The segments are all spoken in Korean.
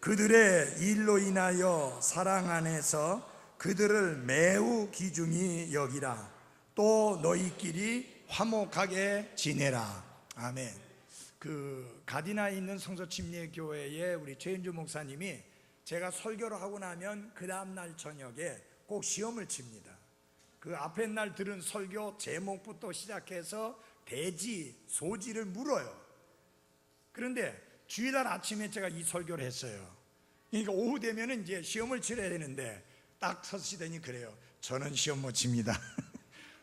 그들의 일로 인하여 사랑 안에서 그들을 매우 귀중히 여기라. 또 너희끼리 화목하게 지내라. 아멘. 그 가디나에 있는 성서침례교회의 우리 최은주 목사님이 제가 설교를 하고 나면 그 다음날 저녁에 꼭 시험을 칩니다. 그 앞에 날 들은 설교 제목부터 시작해서 대지, 소지를 물어요. 그런데 주일날 아침에 제가 이 설교를 했어요. 그러니까 오후 되면 이제 시험을 치러야 되는데 딱 서시더니 그래요. 저는 시험 못 칩니다.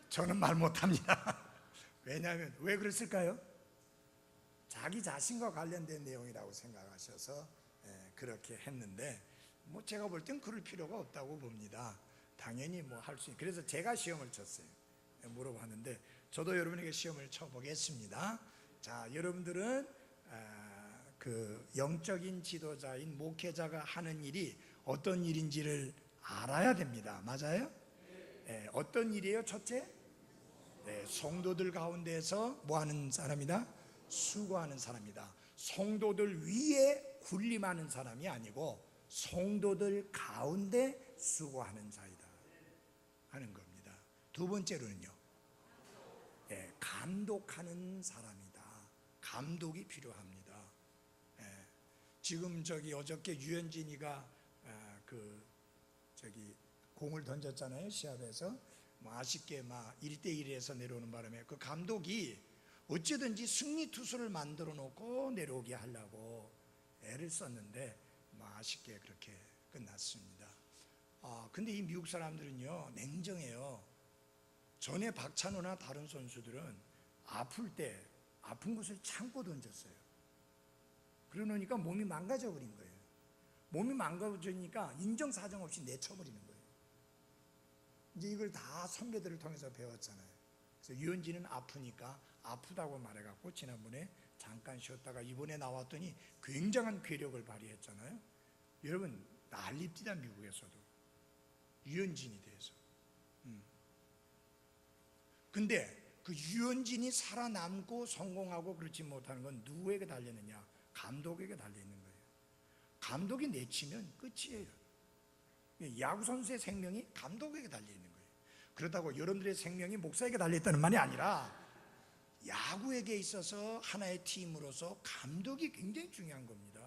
저는 말 못합니다. 왜냐하면 왜 그랬을까요? 자기 자신과 관련된 내용이라고 생각하셔서 그렇게 했는데 뭐 제가 볼 땐 그럴 필요가 없다고 봅니다. 당연히 뭐 할 수 있는. 그래서 제가 시험을 쳤어요. 물어봤는데 저도 여러분에게 시험을 쳐보겠습니다. 자, 여러분들은 그 영적인 지도자인 목회자가 하는 일이 어떤 일인지를 알아야 됩니다. 맞아요? 어떤 일이에요? 첫째, 성도들 가운데서 뭐 하는 사람이다? 수고하는 사람이다. 성도들 위에 군림하는 사람이 아니고 성도들 가운데 수고하는 자이다 하는 겁니다. 두 번째로는요, 감독하는 사람이다. 감독이 필요합니다. 지금 어저께 유현진이가 공을 던졌잖아요. 시합에서 아쉽게 1대1에서 내려오는 바람에 그 감독이 어찌든지 승리 투수를 만들어 놓고 내려오게 하려고 애를 썼는데 아쉽게 그렇게 끝났습니다. 근데 이 미국 사람들은요 냉정해요. 전에 박찬호나 다른 선수들은 아플 때 아픈 것을 참고 던졌어요. 그러니까 몸이 망가져 버린 거예요. 몸이 망가져니까 인정사정 없이 내쳐버리는 거예요. 이제 이걸 다 선배들을 통해서 배웠잖아요. 그래서 유현진은 아프니까 아프다고 말해갖고 지난번에 잠깐 쉬었다가 이번에 나왔더니 굉장한 괴력을 발휘했잖아요. 여러분 난립디다. 미국에서도 유현진에 대해서. 근데 그 유현진이 살아남고 성공하고 그렇지 못하는 건 누구에게 달렸느냐? 감독에게 달려있는 거예요. 감독이 내치면 끝이에요. 야구선수의 생명이 감독에게 달려있는 거예요. 그렇다고 여러분들의 생명이 목사에게 달려있다는 말이 아니라 야구에게 있어서 하나의 팀으로서 감독이 굉장히 중요한 겁니다.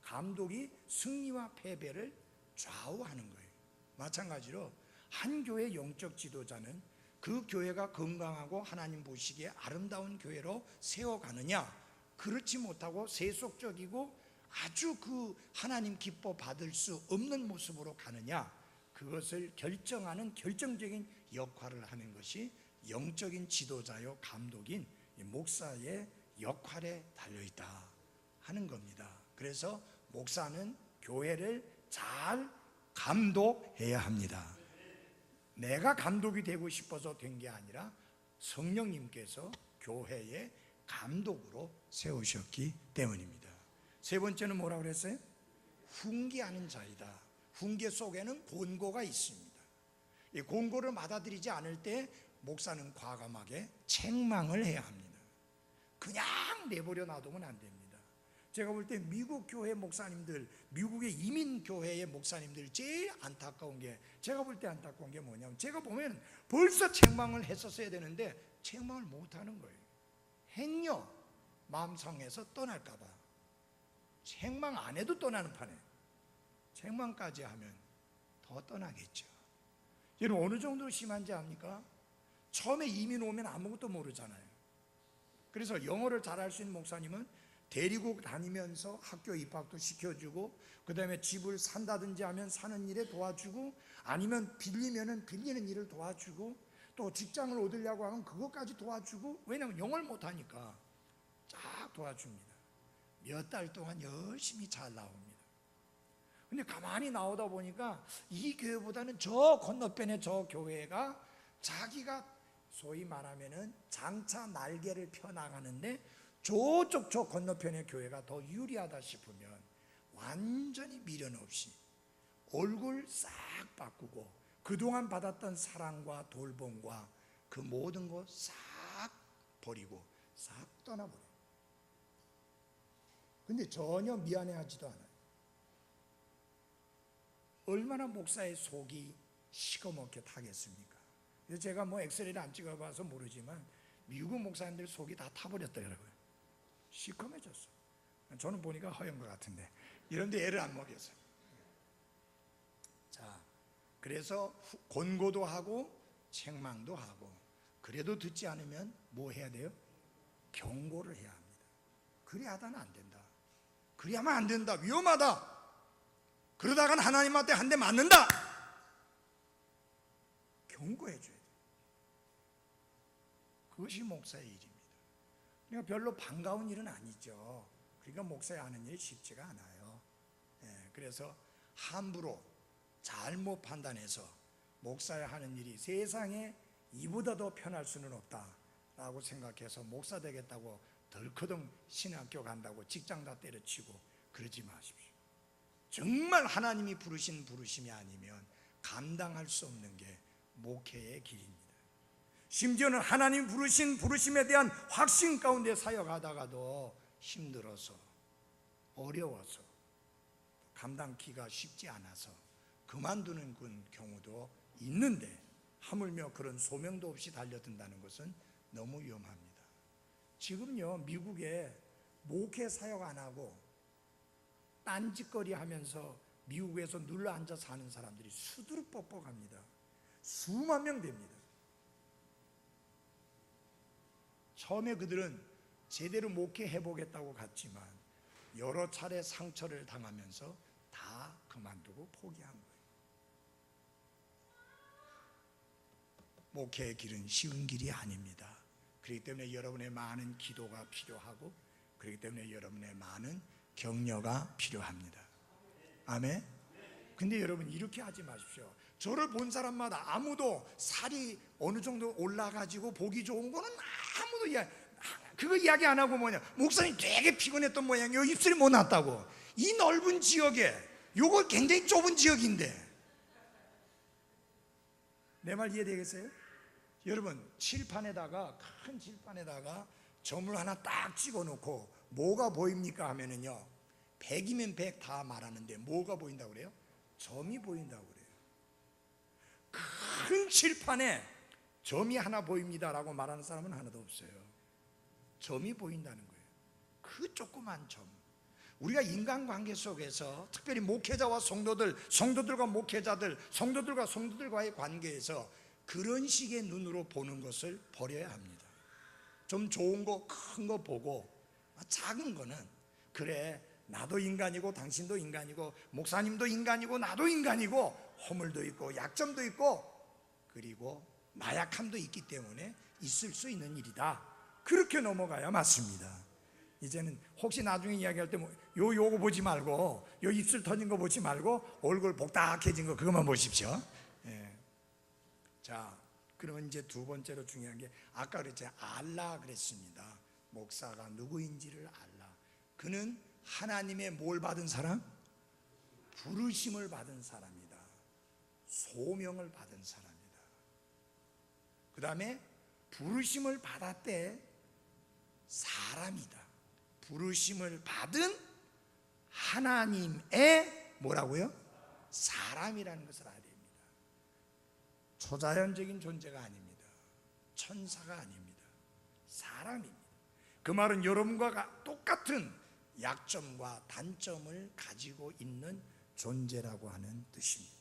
감독이 승리와 패배를 좌우하는 거예요. 마찬가지로 한 교회의 영적 지도자는 그 교회가 건강하고 하나님 보시기에 아름다운 교회로 세워가느냐, 그렇지 못하고 세속적이고 아주 그 하나님 기뻐 받을 수 없는 모습으로 가느냐, 그것을 결정하는 결정적인 역할을 하는 것이 영적인 지도자요 감독인 목사의 역할에 달려있다 하는 겁니다. 그래서 목사는 교회를 잘 감독해야 합니다. 내가 감독이 되고 싶어서 된 게 아니라 성령님께서 교회의 감독으로 세우셨기 때문입니다. 세 번째는 뭐라고 그랬어요? 훈계하는 자이다. 훈계 속에는 권고가 있습니다. 이 권고를 받아들이지 않을 때 목사는 과감하게 책망을 해야 합니다. 그냥 내버려 놔두면 안 됩니다. 제가 볼 때 미국 교회 목사님들, 미국의 이민 교회의 목사님들 제일 안타까운 게, 제가 볼 때 안타까운 게 뭐냐면, 제가 보면 벌써 책망을 했었어야 되는데 책망을 못하는 거예요. 행여 마음 상해서 떠날까 봐 책망 안 해도 떠나는 판에 책망까지 하면 더 떠나겠죠. 여러분 어느 정도로 심한지 압니까? 처음에 이민 오면 아무것도 모르잖아요. 그래서 영어를 잘할 수 있는 목사님은 데리고 다니면서 학교 입학도 시켜주고, 그 다음에 집을 산다든지 하면 사는 일에 도와주고, 아니면 빌리면은 빌리는 일을 도와주고, 또 직장을 얻으려고 하면 그것까지 도와주고, 왜냐하면 영어를 못하니까 쫙 도와줍니다. 몇 달 동안 열심히 잘 나옵니다. 근데 가만히 나오다 보니까 이 교회보다는 저 건너편에 저 교회가 자기가 소위 말하면은 장차 날개를 펴나가는데 저쪽 저 건너편의 교회가 더 유리하다 싶으면 완전히 미련 없이 얼굴 싹 바꾸고 그동안 받았던 사랑과 돌봄과 그 모든 거 싹 버리고 싹 떠나버려요. 근데 전혀 미안해하지도 않아요. 얼마나 목사의 속이 시커멓게 타겠습니까? 그래서 제가 뭐 엑스레이를 안 찍어봐서 모르지만 미국 목사님들 속이 다 타버렸더라고요. 시커매졌어. 저는 보니까 허연 것 같은데 이런데 애를 안 먹였어요. 자, 그래서 권고도 하고 책망도 하고, 그래도 듣지 않으면 뭐 해야 돼요? 경고를 해야 합니다. 그리 하다는 안 된다. 그리 하면 안 된다. 위험하다. 그러다간 하나님한테 한 대 맞는다. 경고해 줘야 돼요. 그것이 목사의 일입니다. 그러니까 별로 반가운 일은 아니죠. 그러니까 목사의 하는 일이 쉽지가 않아요. 그래서 함부로 잘못 판단해서 목사의 하는 일이 세상에 이보다 더 편할 수는 없다라고 생각해서 목사 되겠다고 덜커덩 신학교 간다고 직장 다 때려치고 그러지 마십시오. 정말 하나님이 부르신 부르심이 아니면 감당할 수 없는 게 목회의 길입니다. 심지어는 하나님 부르신 부르심에 대한 확신 가운데 사역하다가도 힘들어서, 어려워서, 감당키가 쉽지 않아서 그만두는 경우도 있는데, 하물며 그런 소명도 없이 달려든다는 것은 너무 위험합니다. 지금요, 미국에 목회 사역 안 하고 딴짓거리 하면서 미국에서 눌러 앉아 사는 사람들이 수두룩-뻑뻑합니다. 수만 명 됩니다. 처음에 그들은 제대로 목회해보겠다고 갔지만 여러 차례 상처를 당하면서 다 그만두고 포기한 거예요. 목회의 길은 쉬운 길이 아닙니다. 그렇기 때문에 여러분의 많은 기도가 필요하고, 그렇기 때문에 여러분의 많은 격려가 필요합니다. 아멘. 근데 여러분, 이렇게 하지 마십시오. 저를 본 사람마다 아무도 살이 어느 정도 올라가지고 보기 좋은 거는 아무도 그거 이야기 안 하고 뭐냐, 목사님 되게 피곤했던 모양이요, 입술이 못 났다고. 이 넓은 지역에, 요거 굉장히 좁은 지역인데. 내 말 이해되겠어요? 여러분, 칠판에다가, 큰 칠판에다가 점을 하나 딱 찍어 놓고 뭐가 보입니까 하면은요, 100이면 100 다 말하는데 뭐가 보인다고 그래요? 점이 보인다고 그래요. 큰 칠판에 점이 하나 보입니다라고 말하는 사람은 하나도 없어요. 점이 보인다는 거예요. 그 조그만 점. 우리가 인간관계 속에서, 특별히 목회자와 성도들, 성도들과 목회자들, 성도들과 성도들과의 관계에서 그런 식의 눈으로 보는 것을 버려야 합니다. 좀 좋은 거, 큰 거 보고, 작은 거는 그래, 나도 인간이고 당신도 인간이고 목사님도 인간이고 나도 인간이고 허물도 있고 약점도 있고 그리고 나약함도 있기 때문에 있을 수 있는 일이다. 그렇게 넘어가야 맞습니다. 이제는 혹시 나중에 이야기할 때 요거 보지 말고, 요 입술 터진 거 보지 말고 얼굴 복닥해진 거 그것만 보십시오. 자, 그러면 이제 두 번째로 중요한 게, 아까 그랬잖아요. 알라 그랬습니다. 목사가 누구인지를 알라. 그는 하나님의 뭘 받은 사람? 부르심을 받은 사람이다. 소명을 받은 사람이다. 그 다음에 부르심을 받았대. 사람이다. 부르심을 받은 하나님의 뭐라고요? 사람이라는 것을 알아야 됩니다. 초자연적인 존재가 아닙니다. 천사가 아닙니다. 사람입니다. 그 말은 여러분과 똑같은 약점과 단점을 가지고 있는 존재라고 하는 뜻입니다.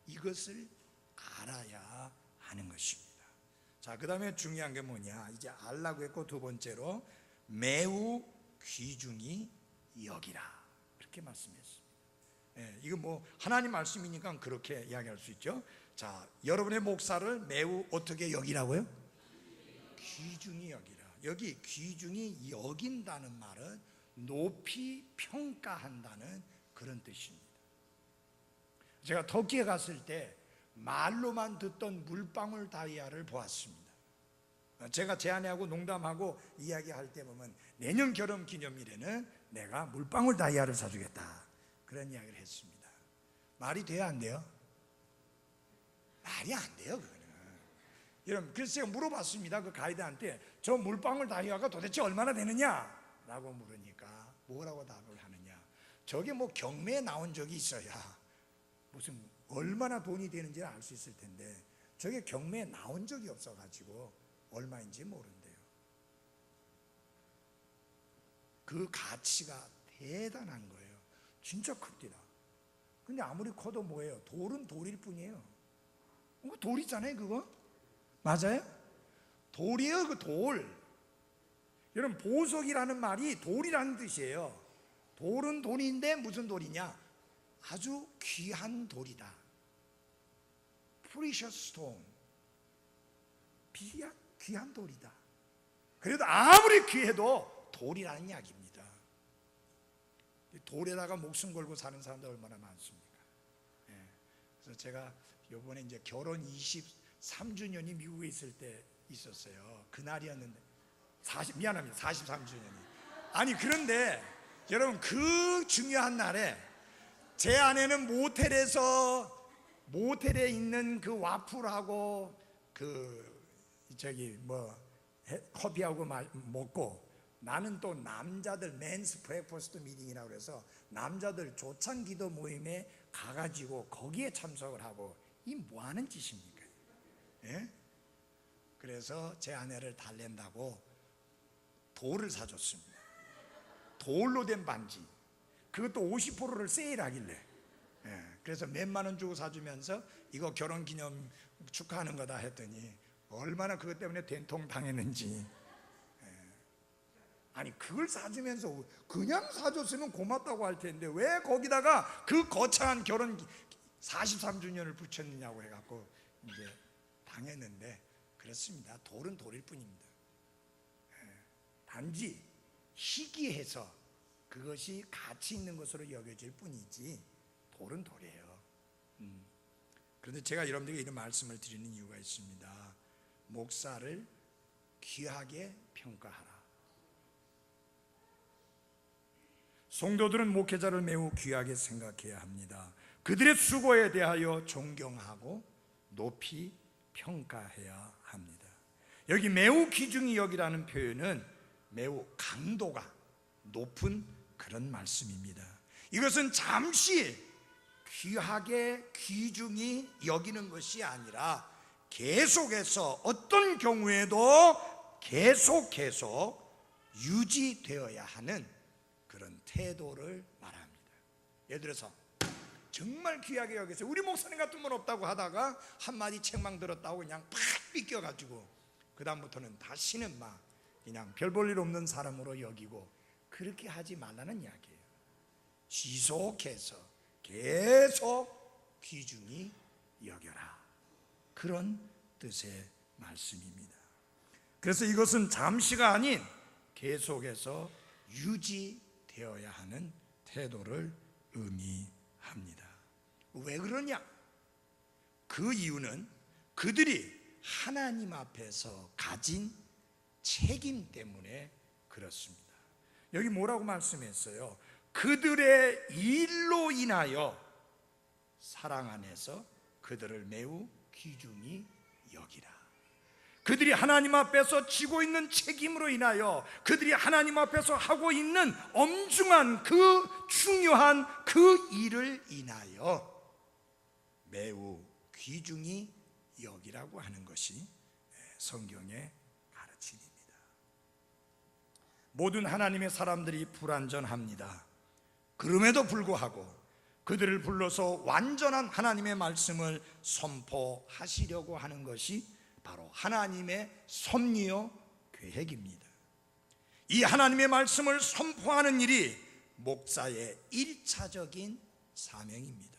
이것을 알아야 하는 것입니다. 자, 그 다음에 중요한 게 뭐냐, 이제 알라고 했고, 두 번째로 매우 귀중히 여기라, 그렇게 말씀했습니다. 이거 뭐 하나님 말씀이니까 그렇게 이야기할 수 있죠. 자, 여러분의 목사를 매우 어떻게 여기라고요? 귀중히 여기라. 여기 귀중히 여긴다는 말은 높이 평가한다는 그런 뜻입니다. 제가 터키에 갔을 때 말로만 듣던 물방울 다이아를 보았습니다. 제가 제 아내하고 농담하고 이야기할 때 보면 내년 결혼 기념일에는 내가 물방울 다이아를 사주겠다, 그런 이야기를 했습니다. 말이 돼야 안 돼요? 말이 안 돼요, 그거는. 여러분, 그래서 제가 물어봤습니다. 그 가이드한테 저 물방울 다이아가 도대체 얼마나 되느냐 라고 물으니까 뭐라고 답을 하느냐, 저게 뭐 경매에 나온 적이 있어야 무슨 얼마나 돈이 되는지를 알 수 있을 텐데 저게 경매에 나온 적이 없어가지고 얼마인지 모른대요. 그 가치가 대단한 거예요. 진짜 큽니다. 근데 아무리 커도 뭐예요? 돌은 돌일 뿐이에요. 돌이잖아요, 그거? 맞아요? 돌이에요, 그 돌. 여러분, 보석이라는 말이 돌이라는 뜻이에요. 돌은 돌인데 무슨 돌이냐? 아주 귀한 돌이다. Precious stone. 귀한 돌이다. 그래도 아무리 귀해도 돌이라는 이야기입니다. 돌에다가 목숨 걸고 사는 사람들 얼마나 많습니까? 예. 그래서 제가 이번에 이제 결혼 23주년이 미국에 있을 때 있었어요. 그날이었는데 43주년이. 아니 그런데 여러분 그 중요한 날에 제 아내는 모텔에 있는 그 와플하고 커피하고 먹고, 나는 또 남자들 맨스 브레이퍼스트 미팅이라고 그래서 남자들 조찬 기도 모임에 가가지고 거기에 참석을 하고, 이 뭐하는 짓입니까? 예? 그래서 제 아내를 달랜다고 돌을 사줬습니다. 돌로 된 반지, 그것도 50%를 세일하길래, 예, 그래서 몇만 원 주고 사주면서 이거 결혼기념 축하하는 거다 했더니 얼마나 그것 때문에 된통 당했는지. 아니 그걸 사주면서 그냥 사줬으면 고맙다고 할 텐데 왜 거기다가 그 거창한 결혼 43주년을 붙였느냐고 해갖고 이제 당했는데, 그렇습니다. 돌은 돌일 뿐입니다. 단지 희귀해서 그것이 가치 있는 것으로 여겨질 뿐이지 돌은 돌이에요. 그런데 제가 여러분들에게 이런 말씀을 드리는 이유가 있습니다. 목사를 귀하게 평가하라. 성도들은 목회자를 매우 귀하게 생각해야 합니다. 그들의 수고에 대하여 존경하고 높이 평가해야 합니다. 여기 매우 귀중히 여기라는 표현은 매우 강도가 높은 그런 말씀입니다. 이것은 잠시 귀하게 귀중히 여기는 것이 아니라 계속해서 어떤 경우에도 계속해서 유지되어야 하는 그런 태도를 말합니다. 예를 들어서 정말 귀하게 여기서 우리 목사님 같은 분 없다고 하다가 한마디 책망 들었다고 그냥 팍 삐껴가지고 그 다음부터는 다시는 막 그냥 별 볼 일 없는 사람으로 여기고, 그렇게 하지 말라는 이야기예요. 지속해서 계속 귀중히 여겨라, 그런 뜻의 말씀입니다. 그래서 이것은 잠시가 아닌 계속해서 유지되어야 하는 태도를 의미합니다. 왜 그러냐? 그 이유는 그들이 하나님 앞에서 가진 책임 때문에 그렇습니다. 여기 뭐라고 말씀했어요? 그들의 일로 인하여 사랑 안에서 그들을 매우 귀중히 여기라. 그들이 하나님 앞에서 지고 있는 책임으로 인하여, 그들이 하나님 앞에서 하고 있는 엄중한 그 중요한 그 일을 인하여 매우 귀중히 여기라고 하는 것이 성경의 가르침입니다. 모든 하나님의 사람들이 불완전합니다. 그럼에도 불구하고 그들을 불러서 완전한 하나님의 말씀을 선포하시려고 하는 것이 바로 하나님의 섭리요 계획입니다. 이 하나님의 말씀을 선포하는 일이 목사의 1차적인 사명입니다.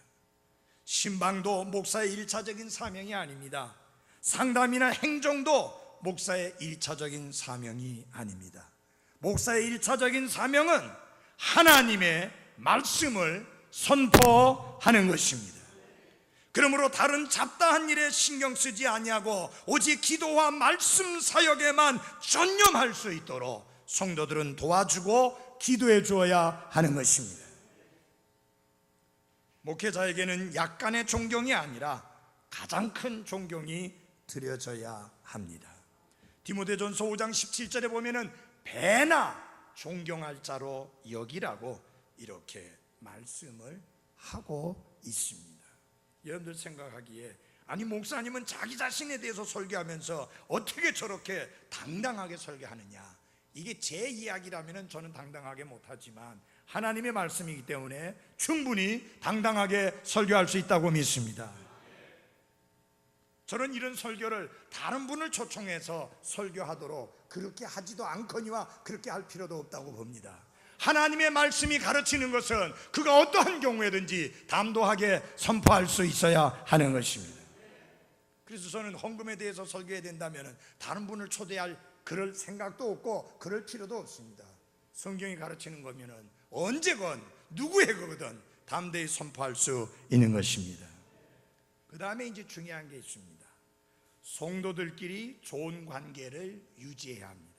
신방도 목사의 1차적인 사명이 아닙니다. 상담이나 행정도 목사의 1차적인 사명이 아닙니다. 목사의 1차적인 사명은 하나님의 말씀을 선포하는 것입니다. 그러므로 다른 잡다한 일에 신경 쓰지 아니하고 오직 기도와 말씀 사역에만 전념할 수 있도록 성도들은 도와주고 기도해 주어야 하는 것입니다. 목회자에게는 약간의 존경이 아니라 가장 큰 존경이 드려져야 합니다. 디모데전서 5장 17절에 보면은 배나 존경할 자로 여기라고 이렇게 말씀을 하고 있습니다. 여러분들 생각하기에 아니 목사님은 자기 자신에 대해서 설교하면서 어떻게 저렇게 당당하게 설교하느냐, 이게 제 이야기라면 저는 당당하게 못하지만 하나님의 말씀이기 때문에 충분히 당당하게 설교할 수 있다고 믿습니다. 저는 이런 설교를 다른 분을 초청해서 설교하도록 그렇게 하지도 않거니와 그렇게 할 필요도 없다고 봅니다. 하나님의 말씀이 가르치는 것은 그가 어떠한 경우에든지 담도하게 선포할 수 있어야 하는 것입니다. 그래서 저는 헌금에 대해서 설교해야 된다면 다른 분을 초대할 그럴 생각도 없고 그럴 필요도 없습니다. 성경이 가르치는 거면은 언제건 누구에게든 담대히 선포할 수 있는 것입니다. 그 다음에 이제 중요한 게 있습니다. 성도들끼리 좋은 관계를 유지해야 합니다.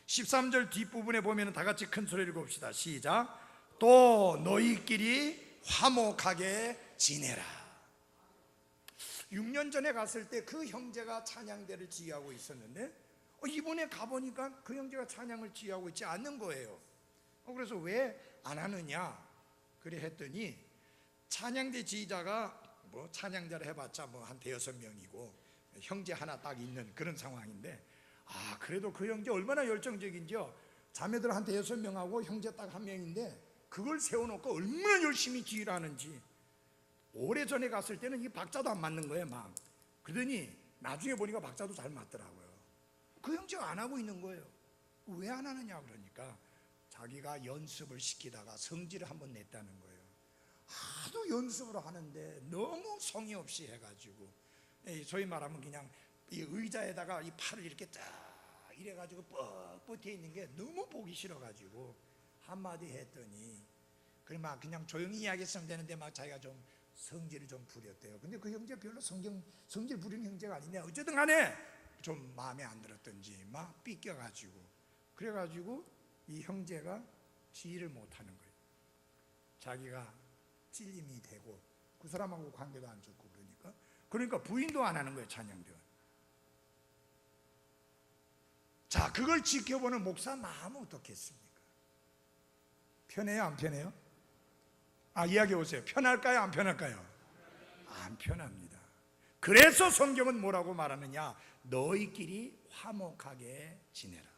13절 뒷부분에 보면 다 같이 큰 소리를 봅시다. 시작. 또 너희끼리 화목하게 지내라. 6년 전에 갔을 때 그 형제가 찬양대를 지휘하고 있었는데 이번에 가보니까 그 형제가 찬양을 지휘하고 있지 않는 거예요. 그래서 왜 안 하느냐 그래 했더니 찬양대 지휘자가 뭐 찬양자를 해봤자 뭐 한 대여섯 명이고 형제 하나 딱 있는 그런 상황인데, 그래도 그 형제 얼마나 열정적인지요. 자매들 한 대여섯 명하고 형제 딱 한 명인데 그걸 세워놓고 얼마나 열심히 지휘를 하는지. 오래전에 갔을 때는 이 박자도 안 맞는 거예요 막. 그러더니 나중에 보니까 박자도 잘 맞더라고요. 그 형제가 안 하고 있는 거예요. 왜 안 하느냐 그러니까 자기가 연습을 시키다가 성질을 한번 냈다는 거예요. 하도 연습을 하는데 너무 성의 없이 해가지고 소위 말하면 그냥 이 의자에다가 이 팔을 이렇게 딱 이래가지고 뻣뻣해 있는 게 너무 보기 싫어가지고 한마디 했더니 막 그냥 조용히 이야기했으면 되는데 막 자기가 좀 성질을 좀 부렸대요. 근데 그 형제 별로 성질 부리는 형제가 아닌데 어쨌든 간에 좀 마음에 안 들었던지 막 삐껴가지고 그래가지고 이 형제가 지휘를 못하는 거예요. 자기가 찔림이 되고 그 사람하고 관계도 안 좋고 그러니까 부인도 안 하는 거예요 찬양대원. 자, 그걸 지켜보는 목사 마음은 어떻겠습니까? 편해요 안 편해요? 이야기해 보세요. 편할까요 안 편할까요? 안 편합니다. 그래서 성경은 뭐라고 말하느냐, 너희끼리 화목하게 지내라.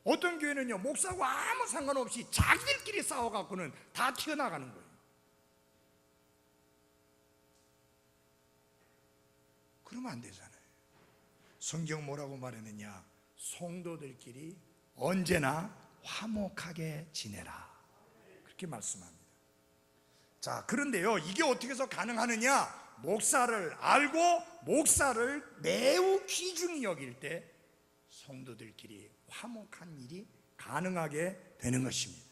어떤 교회는요 목사하고 아무 상관없이 자기들끼리 싸워갖고는 다 튀어나가는 거예요. 그러면 안 되잖아요. 성경 뭐라고 말했느냐, 성도들끼리 언제나 화목하게 지내라 그렇게 말씀합니다. 자, 그런데요 이게 어떻게 해서 가능하느냐, 목사를 알고 목사를 매우 귀중히 여길 때 성도들끼리 화목한 일이 가능하게 되는 것입니다.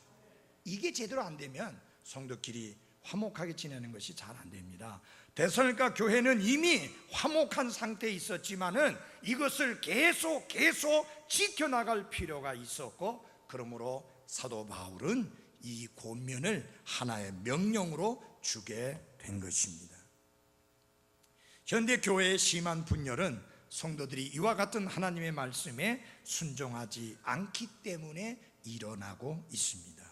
이게 제대로 안 되면 성도끼리 화목하게 지내는 것이 잘 안 됩니다. 데살로니가 교회는 이미 화목한 상태에 있었지만은 이것을 계속 지켜나갈 필요가 있었고, 그러므로 사도 바울은 이 권면을 하나의 명령으로 주게 된 것입니다. 현대 교회의 심한 분열은 성도들이 이와 같은 하나님의 말씀에 순종하지 않기 때문에 일어나고 있습니다.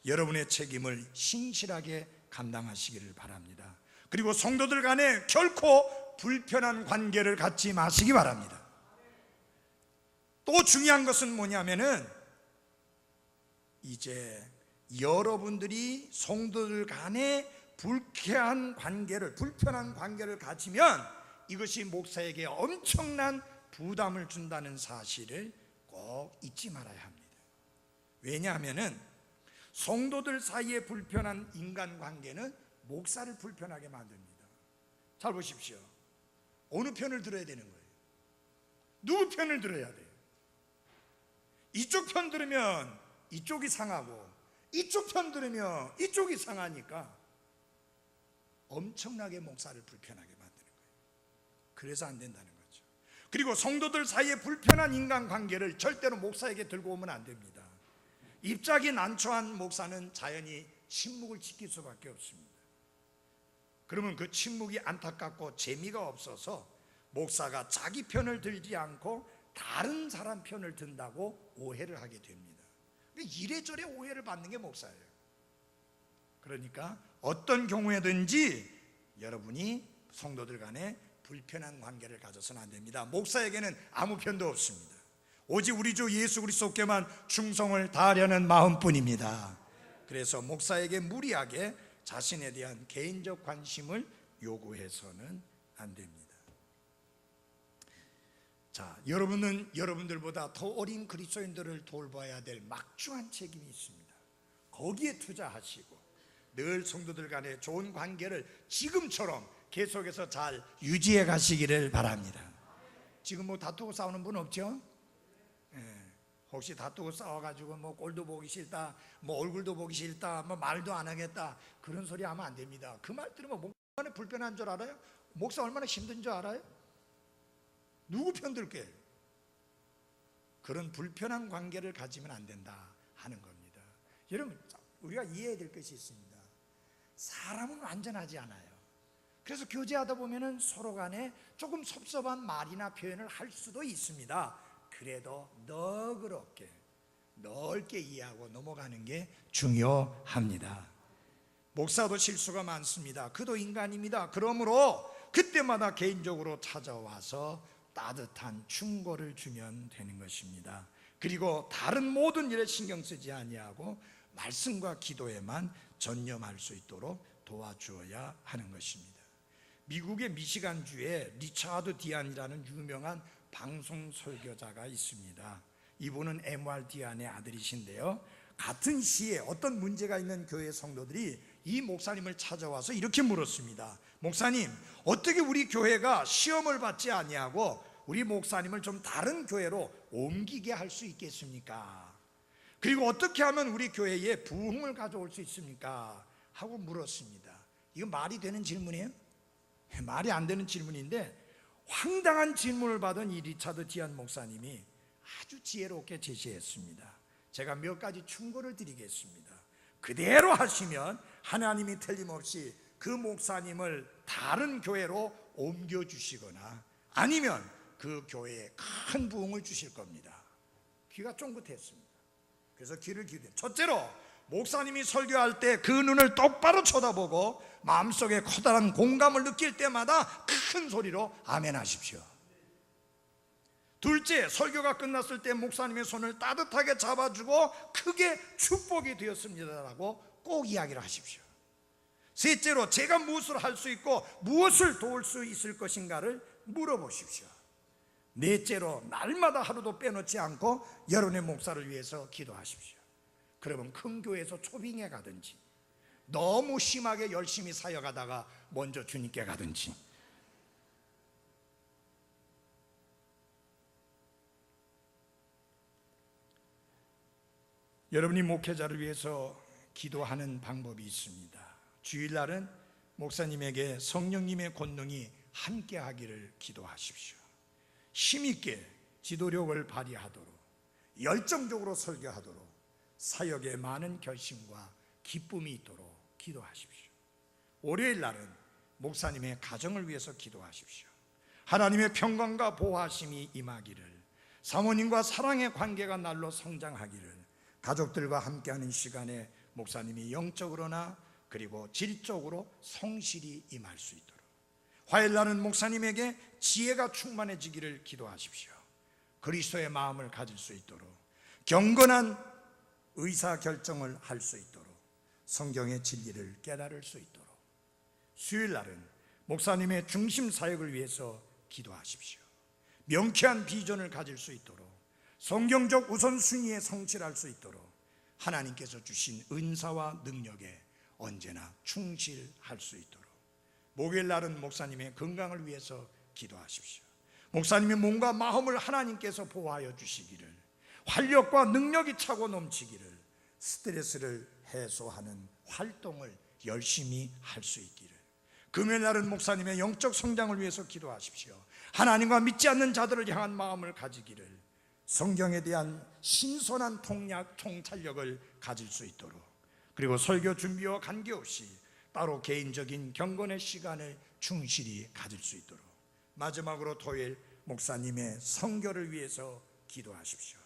여러분의 책임을 신실하게 감당하시기를 바랍니다. 그리고 성도들 간에 결코 불편한 관계를 갖지 마시기 바랍니다. 또 중요한 것은 뭐냐면은 이제 여러분들이 성도들 간에 불편한 관계를 가지면 이것이 목사에게 엄청난 부담을 준다는 사실을 꼭 잊지 말아야 합니다. 왜냐하면은 성도들 사이에 불편한 인간관계는 목사를 불편하게 만듭니다. 잘 보십시오. 어느 편을 들어야 되는 거예요? 누구 편을 들어야 돼요? 이쪽 편 들으면 이쪽이 상하고 이쪽 편 들으면 이쪽이 상하니까 엄청나게 목사를 불편하게 만드는 거예요. 그래서 안 된다는 거죠. 그리고 성도들 사이에 불편한 인간관계를 절대로 목사에게 들고 오면 안 됩니다. 입장이 난처한 목사는 자연히 침묵을 지킬 수밖에 없습니다. 그러면 그 침묵이 안타깝고 재미가 없어서 목사가 자기 편을 들지 않고 다른 사람 편을 든다고 오해를 하게 됩니다. 이래저래 오해를 받는 게 목사예요. 그러니까 어떤 경우에든지 여러분이 성도들 간에 불편한 관계를 가져서는 안 됩니다. 목사에게는 아무 편도 없습니다. 오직 우리 주 예수 그리스도께만 충성을 다하려는 마음뿐입니다. 그래서 목사에게 무리하게 자신에 대한 개인적 관심을 요구해서는 안 됩니다. 자, 여러분은 여러분들보다 더 어린 그리스도인들을 돌봐야 될 막중한 책임이 있습니다. 거기에 투자하시고 늘 성도들 간의 좋은 관계를 지금처럼 계속해서 잘 유지해 가시기를 바랍니다. 지금 뭐 다투고 싸우는 분 없죠? 혹시 다투고 싸워가지고 뭐 꼴도 보기 싫다, 뭐 얼굴도 보기 싫다, 뭐 말도 안 하겠다, 그런 소리 하면 안 됩니다. 그 말 들으면 목사는 불편한 줄 알아요? 목사 얼마나 힘든 줄 알아요? 누구 편들게? 그런 불편한 관계를 가지면 안 된다 하는 겁니다. 여러분, 우리가 이해해야 될 것이 있습니다. 사람은 완전하지 않아요. 그래서 교제하다 보면은 서로 간에 조금 섭섭한 말이나 표현을 할 수도 있습니다. 그래도 너그럽게 넓게 이해하고 넘어가는 게 중요합니다. 목사도 실수가 많습니다. 그도 인간입니다. 그러므로 그때마다 개인적으로 찾아와서 따뜻한 충고를 주면 되는 것입니다. 그리고 다른 모든 일에 신경 쓰지 아니하고 말씀과 기도에만 전념할 수 있도록 도와주어야 하는 것입니다. 미국의 미시간주에 리차드 디안이라는 유명한 방송 설교자가 있습니다. 이분은 M.R. 디안의 아들이신데요, 같은 시에 어떤 문제가 있는 교회 성도들이 이 목사님을 찾아와서 이렇게 물었습니다. 목사님, 어떻게 우리 교회가 시험을 받지 아니하고 우리 목사님을 좀 다른 교회로 옮기게 할 수 있겠습니까? 그리고 어떻게 하면 우리 교회에 부흥을 가져올 수 있습니까? 하고 물었습니다. 이거 말이 되는 질문이에요? 말이 안 되는 질문인데 황당한 질문을 받은 이 리차드 디안 목사님이 아주 지혜롭게 제시했습니다. 제가 몇 가지 충고를 드리겠습니다. 그대로 하시면 하나님이 틀림없이 그 목사님을 다른 교회로 옮겨주시거나 아니면 그 교회에 큰 부흥을 주실 겁니다. 귀가 쫑긋했습니다. 그래서 귀를 기울여, 첫째로 목사님이 설교할 때 그 눈을 똑바로 쳐다보고 마음속에 커다란 공감을 느낄 때마다 큰 소리로 아멘 하십시오. 둘째, 설교가 끝났을 때 목사님의 손을 따뜻하게 잡아주고 크게 축복이 되었습니다라고 꼭 이야기를 하십시오. 셋째로, 제가 무엇을 할 수 있고 무엇을 도울 수 있을 것인가를 물어보십시오. 넷째로, 날마다 하루도 빼놓지 않고 여러분의 목사를 위해서 기도하십시오. 그러면 큰 교회에서 초빙에 가든지 너무 심하게 열심히 사역하다가 먼저 주님께 가든지. 여러분이 목회자를 위해서 기도하는 방법이 있습니다. 주일날은 목사님에게 성령님의 권능이 함께 하기를 기도하십시오. 힘있게 지도력을 발휘하도록, 열정적으로 설교하도록, 사역에 많은 결심과 기쁨이 있도록 기도하십시오. 월요일 날은 목사님의 가정을 위해서 기도하십시오. 하나님의 평강과 보호하심이 임하기를, 사모님과 사랑의 관계가 날로 성장하기를, 가족들과 함께하는 시간에 목사님이 영적으로나 그리고 질적으로 성실히 임할 수 있도록, 화요일 날은 목사님에게 지혜가 충만해지기를 기도하십시오. 그리스도의 마음을 가질 수 있도록, 경건한 의사결정을 할 수 있도록, 성경의 진리를 깨달을 수 있도록, 수요일 날은 목사님의 중심 사역을 위해서 기도하십시오. 명쾌한 비전을 가질 수 있도록, 성경적 우선순위에 성실할 수 있도록 하나님께서 주신 은사와 능력에 언제나 충실할 수 있도록, 목요일 날은 목사님의 건강을 위해서 기도하십시오. 목사님의 몸과 마음을 하나님께서 보호하여 주시기를, 활력과 능력이 차고 넘치기를, 스트레스를 해소하는 활동을 열심히 할 수 있기를, 금요일 날은 목사님의 영적 성장을 위해서 기도하십시오. 하나님과 믿지 않는 자들을 향한 마음을 가지기를, 성경에 대한 신선한 통찰력을 가질 수 있도록, 그리고 설교 준비와 관계없이 따로 개인적인 경건의 시간을 충실히 가질 수 있도록, 마지막으로 토요일 목사님의 선교를 위해서 기도하십시오.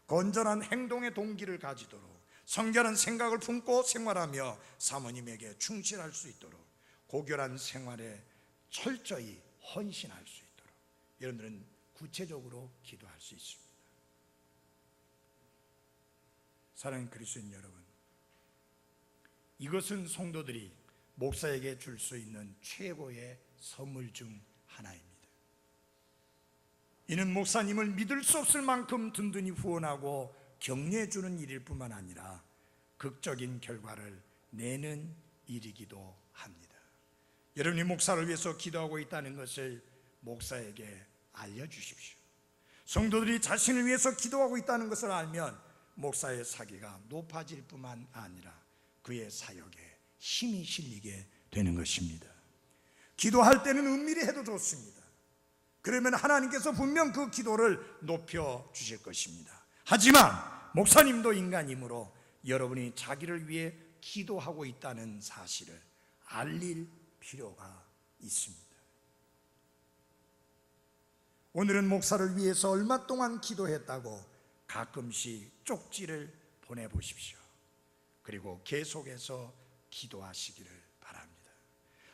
건전한 행동의 동기를 가지도록, 성결한 생각을 품고 생활하며 사모님에게 충실할 수 있도록, 고결한 생활에 철저히 헌신할 수 있도록 여러분들은 구체적으로 기도할 수 있습니다. 사랑하는 그리스도인 여러분, 이것은 성도들이 목사에게 줄 수 있는 최고의 선물 중 하나입니다. 이는 목사님을 믿을 수 없을 만큼 든든히 후원하고 격려해 주는 일일 뿐만 아니라 극적인 결과를 내는 일이기도 합니다. 여러분이 목사를 위해서 기도하고 있다는 것을 목사에게 알려주십시오. 성도들이 자신을 위해서 기도하고 있다는 것을 알면 목사의 사기가 높아질 뿐만 아니라 그의 사역에 힘이 실리게 되는 것입니다. 기도할 때는 은밀히 해도 좋습니다. 그러면 하나님께서 분명 그 기도를 높여주실 것입니다. 하지만 목사님도 인간이므로 여러분이 자기를 위해 기도하고 있다는 사실을 알릴 필요가 있습니다. 오늘은 목사를 위해서 얼마 동안 기도했다고 가끔씩 쪽지를 보내보십시오. 그리고 계속해서 기도하시기를 바랍니다.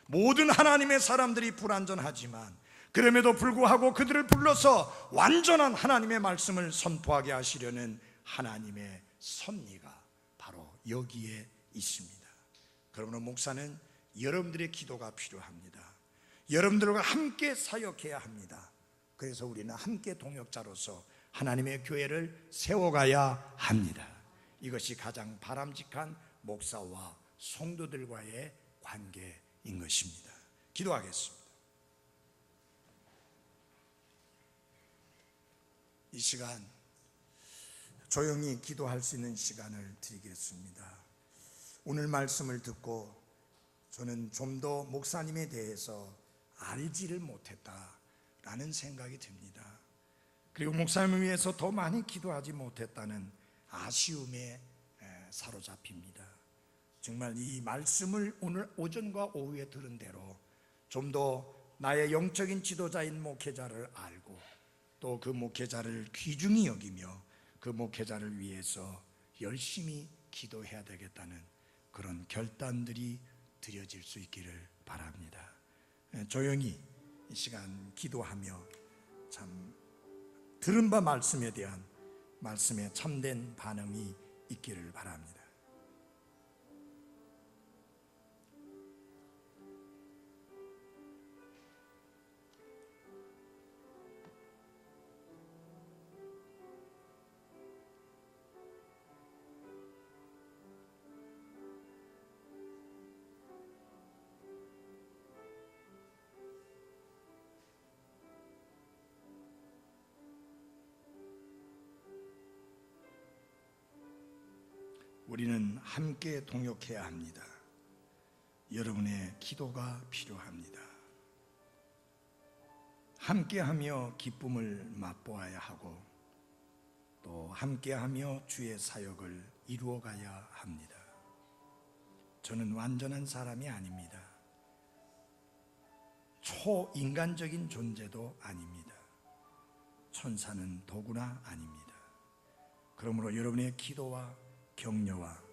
모든 하나님의 사람들이 불완전하지만 그럼에도 불구하고 그들을 불러서 완전한 하나님의 말씀을 선포하게 하시려는 하나님의 섭리가 바로 여기에 있습니다. 그러므로 목사는 여러분들의 기도가 필요합니다. 여러분들과 함께 사역해야 합니다. 그래서 우리는 함께 동역자로서 하나님의 교회를 세워가야 합니다. 이것이 가장 바람직한 목사와 성도들과의 관계인 것입니다. 기도하겠습니다. 이 시간 조용히 기도할 수 있는 시간을 드리겠습니다. 오늘 말씀을 듣고 저는 좀 더 목사님에 대해서 알지를 못했다라는 생각이 듭니다. 그리고 목사님을 위해서 더 많이 기도하지 못했다는 아쉬움에 사로잡힙니다. 정말 이 말씀을 오늘 오전과 오후에 들은 대로 좀 더 나의 영적인 지도자인 목회자를 알고 또 그 목회자를 귀중히 여기며 그 목회자를 위해서 열심히 기도해야 되겠다는 그런 결단들이 드려질 수 있기를 바랍니다. 조용히 이 시간 기도하며 참 들은 바 말씀에 대한 말씀에 참된 반응이 있기를 바랍니다. 우리는 함께 동역해야 합니다. 여러분의 기도가 필요합니다. 함께하며 기쁨을 맛보아야 하고 또 함께하며 주의 사역을 이루어가야 합니다. 저는 완전한 사람이 아닙니다. 초인간적인 존재도 아닙니다. 천사는 더구나 아닙니다. 그러므로 여러분의 기도와 격려와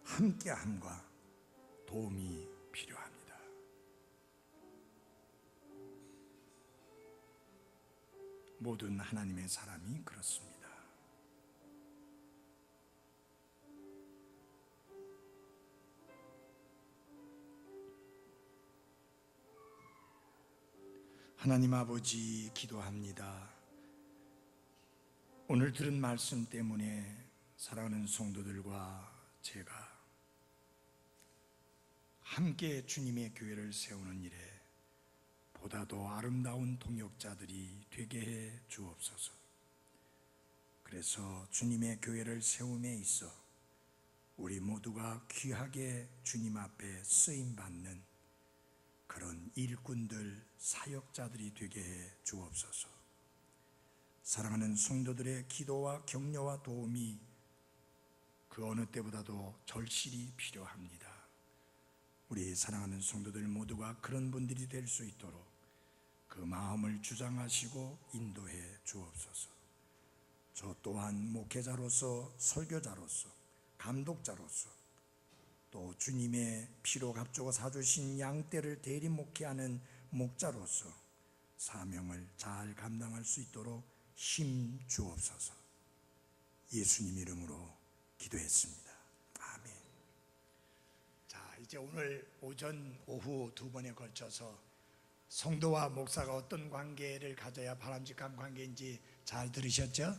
함께함과 도움이 필요합니다. 모든 하나님의 사람이 그렇습니다. 하나님 아버지, 기도합니다. 오늘 들은 말씀 때문에 사랑하는 성도들과 제가 함께 주님의 교회를 세우는 일에 보다도 아름다운 동역자들이 되게 해 주옵소서. 그래서 주님의 교회를 세움에 있어 우리 모두가 귀하게 주님 앞에 쓰임받는 그런 일꾼들, 사역자들이 되게 해 주옵소서. 사랑하는 성도들의 기도와 격려와 도움이 그 어느 때보다도 절실히 필요합니다. 우리 사랑하는 성도들 모두가 그런 분들이 될 수 있도록 그 마음을 주장하시고 인도해 주옵소서. 저 또한 목회자로서, 설교자로서, 감독자로서 또 주님의 피로 값주고 사주신 양떼를 대리 목회하는 목자로서 사명을 잘 감당할 수 있도록 힘 주옵소서. 예수님 이름으로 기도했습니다. 아멘. 자, 이제 오늘 오전 오후 두 번에 걸쳐서 성도와 목사가 어떤 관계를 가져야 바람직한 관계인지 잘 들으셨죠?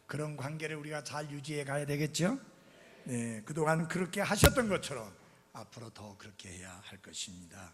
그런 관계를 우리가 잘 유지해 가야 되겠죠? 네, 그동안 그렇게 하셨던 것처럼 앞으로 더 그렇게 해야 할 것입니다.